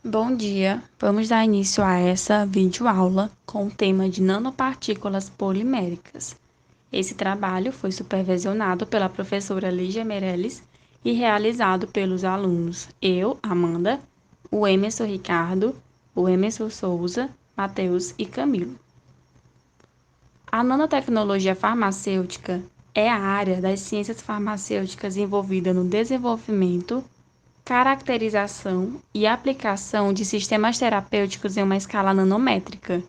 Bom dia, vamos dar início a essa videoaula com o tema de nanopartículas poliméricas. Esse trabalho foi supervisionado pela professora Lígia Meirelles e realizado pelos alunos Amanda, o Emerson Ricardo, o Emerson Souza, Matheus e Camilo. A nanotecnologia farmacêutica é a área das ciências farmacêuticas envolvida no desenvolvimento, caracterização e aplicação de sistemas terapêuticos em uma escala nanométrica,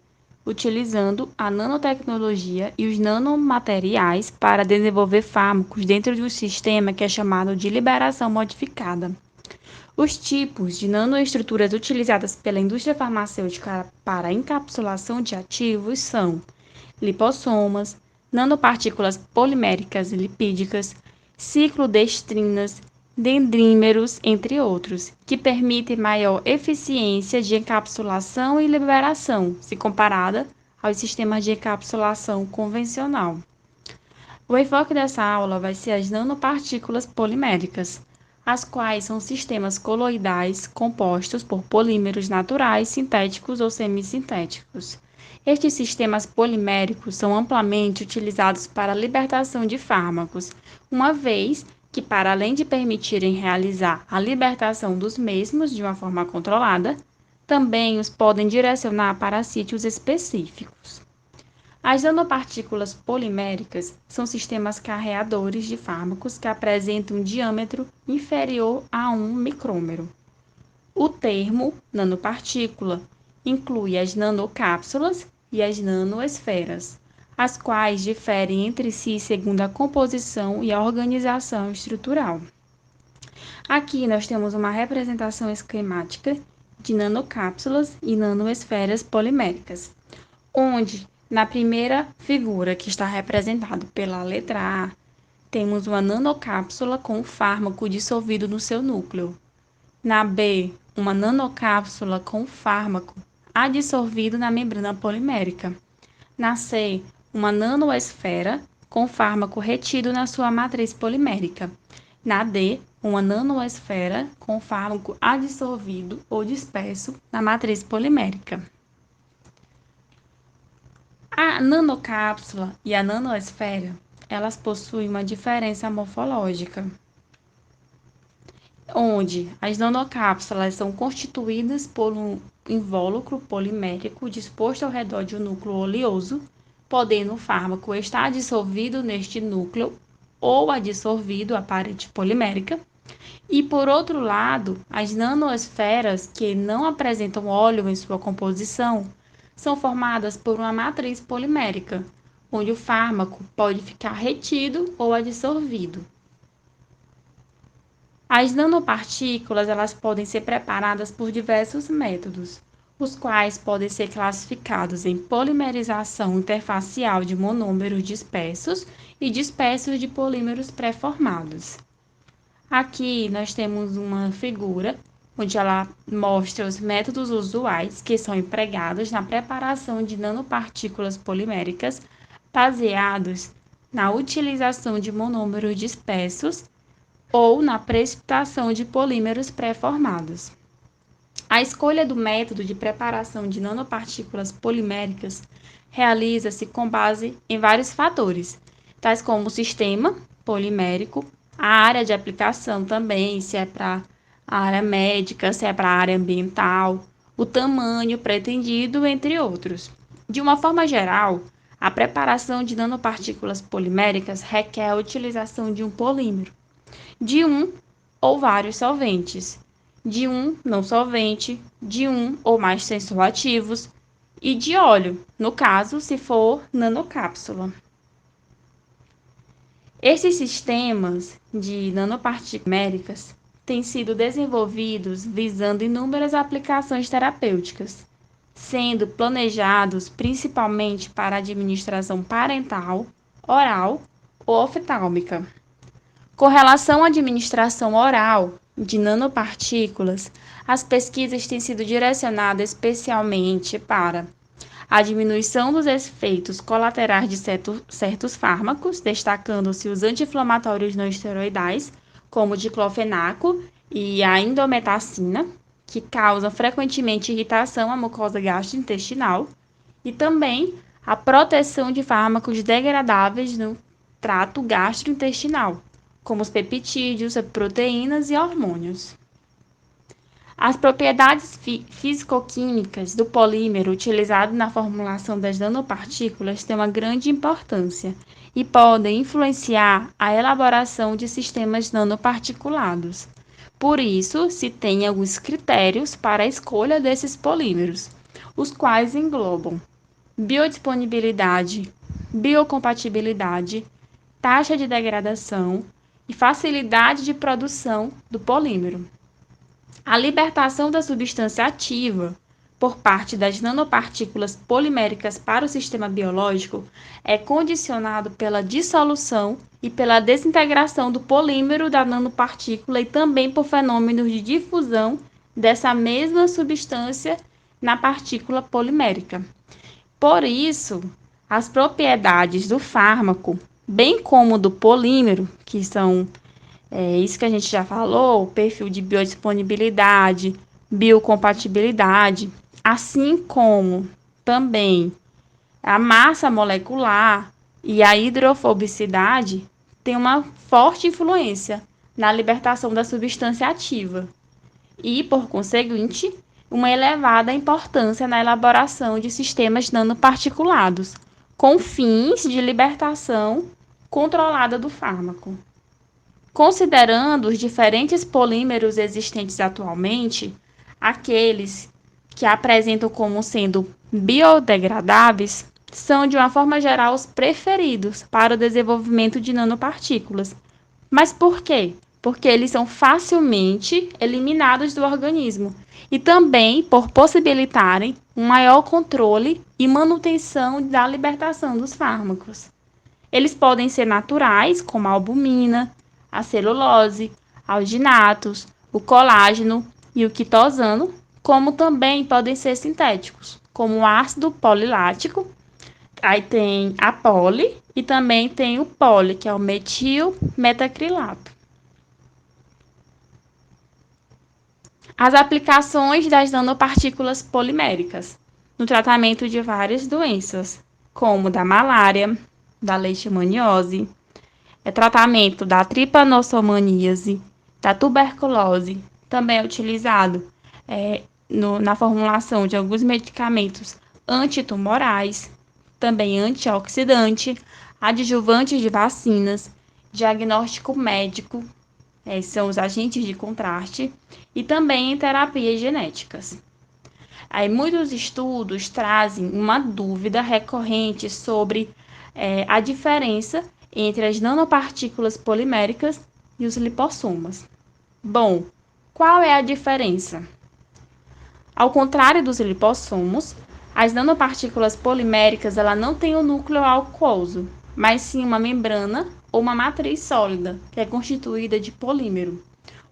utilizando a nanotecnologia e os nanomateriais para desenvolver fármacos dentro de um sistema que é chamado de liberação modificada. Os tipos de nanoestruturas utilizadas pela indústria farmacêutica para a encapsulação de ativos são lipossomas, nanopartículas poliméricas e lipídicas, ciclodestrinas, dendrímeros, entre outros, que permitem maior eficiência de encapsulação e liberação, se comparada aos sistemas de encapsulação convencional. O enfoque dessa aula vai ser as nanopartículas poliméricas, as quais são sistemas coloidais compostos por polímeros naturais, sintéticos ou semissintéticos. Estes sistemas poliméricos são amplamente utilizados para a libertação de fármacos, uma vez que, para além de permitirem realizar a libertação dos mesmos de uma forma controlada, também os podem direcionar para sítios específicos. As nanopartículas poliméricas são sistemas carreadores de fármacos que apresentam um diâmetro inferior a 1 micrômetro. O termo nanopartícula inclui as nanocápsulas e as nanoesferas, as quais diferem entre si segundo a composição e a organização estrutural. Aqui nós temos uma representação esquemática de nanocápsulas e nanoesferas poliméricas, onde, na primeira figura, que está representado pela letra A, temos uma nanocápsula com o fármaco dissolvido no seu núcleo. Na B, uma nanocápsula com o fármaco adsorvido na membrana polimérica. Na C, uma nanoesfera com fármaco retido na sua matriz polimérica. Na D, uma nanoesfera com fármaco adsorvido ou disperso na matriz polimérica. A nanocápsula e a nanoesfera, elas possuem uma diferença morfológica, onde as nanocápsulas são constituídas por um invólucro polimérico disposto ao redor de um núcleo oleoso, podendo o fármaco estar dissolvido neste núcleo ou adsorvido à parede polimérica. E, por outro lado, as nanoesferas, que não apresentam óleo em sua composição, são formadas por uma matriz polimérica, onde o fármaco pode ficar retido ou adsorvido. As nanopartículas, elas podem ser preparadas por diversos métodos, os quais podem ser classificados em polimerização interfacial de monômeros dispersos e dispersos de polímeros pré-formados. Aqui nós temos uma figura onde ela mostra os métodos usuais que são empregados na preparação de nanopartículas poliméricas baseados na utilização de monômeros dispersos ou na precipitação de polímeros pré-formados. A escolha do método de preparação de nanopartículas poliméricas realiza-se com base em vários fatores, tais como o sistema polimérico, a área de aplicação também, se é para a área médica, se é para a área ambiental, o tamanho pretendido, entre outros. De uma forma geral, a preparação de nanopartículas poliméricas requer a utilização de um polímero, de um ou vários solventes, de um não solvente, de um ou mais tensoativos e de óleo, no caso, se for nanocápsula. Esses sistemas de nanopartículas poliméricas têm sido desenvolvidos visando inúmeras aplicações terapêuticas, sendo planejados principalmente para administração parental, oral ou oftálmica. Com relação à administração oral de nanopartículas, as pesquisas têm sido direcionadas especialmente para a diminuição dos efeitos colaterais de certos fármacos, destacando-se os anti-inflamatórios não esteroidais, como o diclofenaco e a indometacina, que causam frequentemente irritação à mucosa gastrointestinal, e também a proteção de fármacos degradáveis no trato gastrointestinal, como os peptídeos, proteínas e hormônios. As propriedades físico-químicas do polímero utilizado na formulação das nanopartículas têm uma grande importância e podem influenciar a elaboração de sistemas nanoparticulados. Por isso, se tem alguns critérios para a escolha desses polímeros, os quais englobam biodisponibilidade, biocompatibilidade, taxa de degradação e facilidade de produção do polímero. A libertação da substância ativa por parte das nanopartículas poliméricas para o sistema biológico é condicionado pela dissolução e pela desintegração do polímero da nanopartícula e também por fenômenos de difusão dessa mesma substância na partícula polimérica. Por isso, as propriedades do fármaco, bem como do polímero, que são isso que a gente já falou, o perfil de biodisponibilidade, biocompatibilidade, assim como também a massa molecular e a hidrofobicidade, tem uma forte influência na libertação da substância ativa e, por conseguinte, uma elevada importância na elaboração de sistemas nanoparticulados, com fins de libertação controlada do fármaco. Considerando os diferentes polímeros existentes atualmente, aqueles que apresentam como sendo biodegradáveis são, de uma forma geral, os preferidos para o desenvolvimento de nanopartículas. Mas por quê? Porque eles são facilmente eliminados do organismo e também por possibilitarem um maior controle e manutenção da libertação dos fármacos. Eles podem ser naturais, como a albumina, a celulose, alginatos, o colágeno e o quitosano, como também podem ser sintéticos, como o ácido polilático, aí tem a poli e também tem o poli, que é o metil-metacrilato. As aplicações das nanopartículas poliméricas no tratamento de várias doenças, como da malária, da leishmaniose, tratamento da trypanosomiase, da tuberculose, também é utilizado na formulação de alguns medicamentos antitumorais, também antioxidante, adjuvantes de vacinas, diagnóstico médico, são os agentes de contraste, e também em terapias genéticas. Aí, muitos estudos trazem uma dúvida recorrente sobre a diferença entre as nanopartículas poliméricas e os lipossomas. Bom, qual é a diferença? Ao contrário dos lipossomos, as nanopartículas poliméricas ela não têm um núcleo aquoso, mas sim uma membrana ou uma matriz sólida, que é constituída de polímero.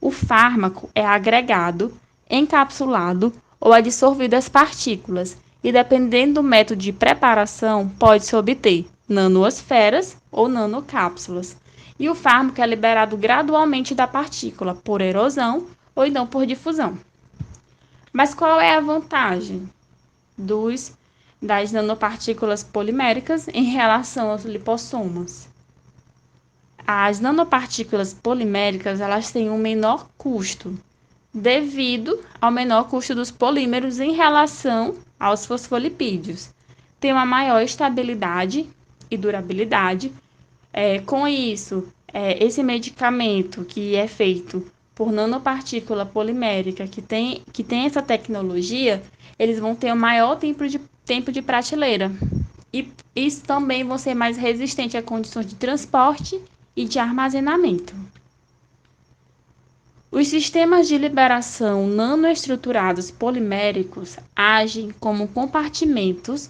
O fármaco é agregado, encapsulado ou adsorvido às partículas, e dependendo do método de preparação, pode-se obter nanoesferas ou nanocápsulas. E o fármaco é liberado gradualmente da partícula, por erosão ou então por difusão. Mas qual é a vantagem das nanopartículas poliméricas em relação aos lipossomas? As nanopartículas poliméricas elas têm um menor custo, devido ao menor custo dos polímeros em relação aos fosfolipídios. Tem uma maior estabilidade e durabilidade. Com isso, esse medicamento que é feito por nanopartícula polimérica, que tem essa tecnologia, eles vão ter um maior tempo de prateleira. E isso também vão ser mais resistentes a condições de transporte e de armazenamento. Os sistemas de liberação nanoestruturados poliméricos agem como compartimentos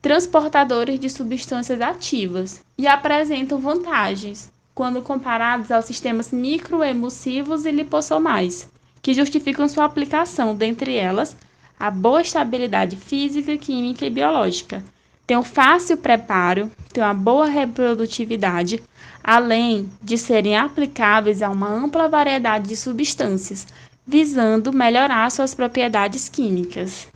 transportadores de substâncias ativas e apresentam vantagens quando comparados aos sistemas microemulsivos e lipossomais, que justificam sua aplicação, dentre elas, a boa estabilidade física, química e biológica. Tem um fácil preparo, tem uma boa reprodutividade, além de serem aplicáveis a uma ampla variedade de substâncias, visando melhorar suas propriedades químicas.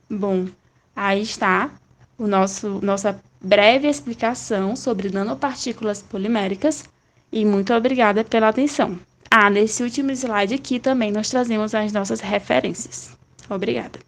Bom, aí está nossa breve explicação sobre nanopartículas poliméricas e muito obrigada pela atenção. Nesse último slide aqui também nós trazemos as nossas referências. Obrigada.